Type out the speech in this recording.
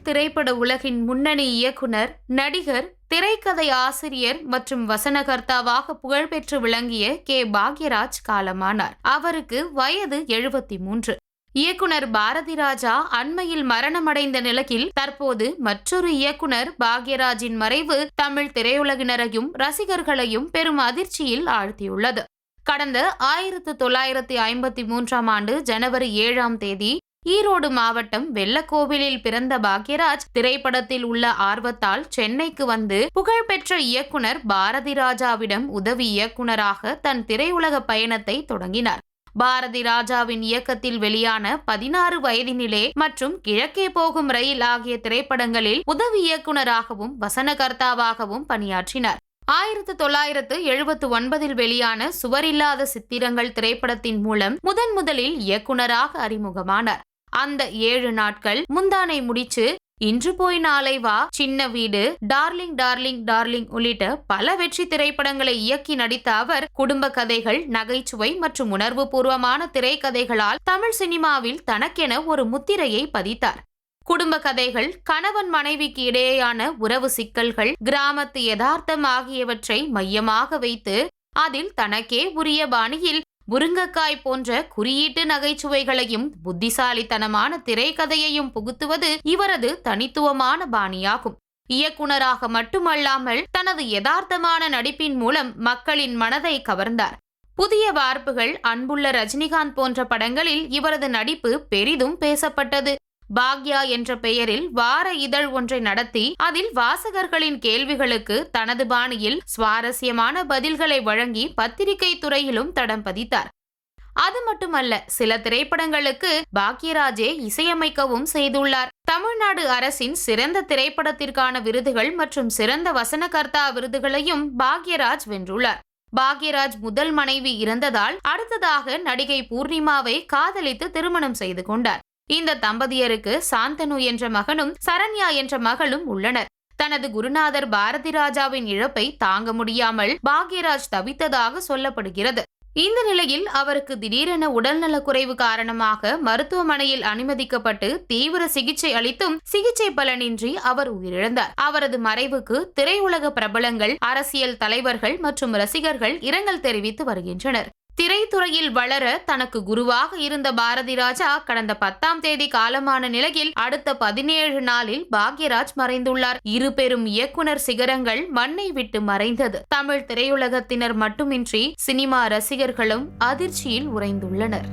திரைப்பட உலகின் முன்னணி இயக்குனர், நடிகர், திரைக்கதை ஆசிரியர் மற்றும் வசனகர்த்தாவாக புகழ்பெற்று விளங்கிய கே. பாக்யராஜ் காலமானார். அவருக்கு வயது 73. இயக்குனர் பாரதிராஜா அண்மையில் மரணமடைந்த நிலையில் தற்போது மற்றொரு இயக்குனர் பாக்யராஜின் மறைவு தமிழ் திரையுலகினரையும் ரசிகர்களையும் பெரும் அதிர்ச்சியில் ஆழ்த்தியுள்ளது. கடந்த 1953ஆம் ஆண்டு ஜனவரி 7ஆம் தேதி ஈரோடு மாவட்டம் வெள்ளக்கோவிலில் பிறந்த பாக்யராஜ் திரைப்படத்தில் உள்ள ஆர்வத்தால் சென்னைக்கு வந்து புகழ்பெற்ற இயக்குனர் பாரதிராஜாவிடம் உதவி இயக்குனராக தன் திரையுலக பயணத்தை தொடங்கினார். பாரதிராஜாவின் இயக்கத்தில் வெளியான 16 வயதினிலே மற்றும் கிழக்கே போகும் ரயில் ஆகிய திரைப்படங்களில் உதவி இயக்குனராகவும் வசனகர்த்தாவாகவும் பணியாற்றினார். 1979இல் வெளியான சுவரில்லாத சித்திரங்கள் திரைப்படத்தின் மூலம் முதலில் இயக்குனராக அறிமுகமானார். அந்த 7 நாட்கள், முந்தானை முடிச்சு, இன்று போய் நாளை வா, சின்ன வீடு, டார்லிங் டார்லிங் டார்லிங் உள்ளிட்ட பல வெற்றி திரைப்படங்களை இயக்கி நடித்த அவர் குடும்ப கதைகள், நகைச்சுவை மற்றும் உணர்வு பூர்வமான திரைக்கதைகளால் தமிழ் சினிமாவில் தனக்கென ஒரு முத்திரையை பதித்தார். குடும்ப கதைகள், கணவன் மனைவிக்கு இடையேயான உறவு சிக்கல்கள், கிராமத்து யதார்த்தம் ஆகியவற்றை மையமாக வைத்து அதில் தனக்கே உரிய பாணியில் முருங்கைக்காய் போன்ற குறியீட்டு நகைச்சுவைகளையும் புத்திசாலித்தனமான திரைக்கதையையும் புகுத்துவது இவரது தனித்துவமான பாணியாகும். இயக்குனராக மட்டுமல்லாமல் தனது யதார்த்தமான நடிப்பின் மூலம் மக்களின் மனதை கவர்ந்தார். புதிய வார்ப்புகள், அன்புள்ள ரஜினிகாந்த் போன்ற படங்களில் இவரது நடிப்பு பெரிதும் பேசப்பட்டது. பாக்யா என்ற பெயரில் வார இதழ் ஒன்றை நடத்தி அதில் வாசகர்களின் கேள்விகளுக்கு தனது பாணியில் சுவாரஸ்யமான பதில்களை வழங்கி பத்திரிகை துறையிலும் தடம் பதித்தார். அது மட்டுமல்ல, சில திரைப்படங்களுக்கு பாக்யராஜே இசையமைக்கவும் செய்துள்ளார். தமிழ்நாடு அரசின் சிறந்த திரைப்படத்திற்கான விருதுகள் மற்றும் சிறந்த வசனகர்த்தா விருதுகளையும் பாக்யராஜ் வென்றுள்ளார். பாக்யராஜ் முதல் மனைவி இறந்ததால் அடுத்ததாக நடிகை பூர்ணிமாவை காதலித்து திருமணம் செய்து கொண்டார். இந்த தம்பதியருக்கு சாந்தனு என்ற மகனும் சரண்யா என்ற மகளும் உள்ளனர். தனது குருநாதர் பாரதிராஜாவின் இழப்பை தாங்க முடியாமல் பாக்யராஜ் தவித்ததாக சொல்லப்படுகிறது. இந்த நிலையில் அவருக்கு திடீரென உடல்நலக்குறைவு காரணமாக மருத்துவமனையில் அனுமதிக்கப்பட்டு தீவிர சிகிச்சை அளித்தும் சிகிச்சை பலனின்றி அவர் உயிரிழந்தார். அவரது மறைவுக்கு திரையுலக பிரபலங்கள், அரசியல் தலைவர்கள் மற்றும் ரசிகர்கள் இரங்கல் தெரிவித்து வருகின்றனர். திரைத்துறையில் வளர தனக்கு குருவாக இருந்த பாரதிராஜா கடந்த 10ஆம் தேதி காலமான நிலையில் அடுத்த 17 நாளில் பாக்யராஜ் மறைந்துள்ளார். இரு பெரும் இயக்குனர் சிகரங்கள் மண்ணை விட்டு மறைந்தது. தமிழ் திரையுலகத்தினர் மட்டுமின்றி சினிமா ரசிகர்களும் அதிர்ச்சியில் உறைந்துள்ளனர்.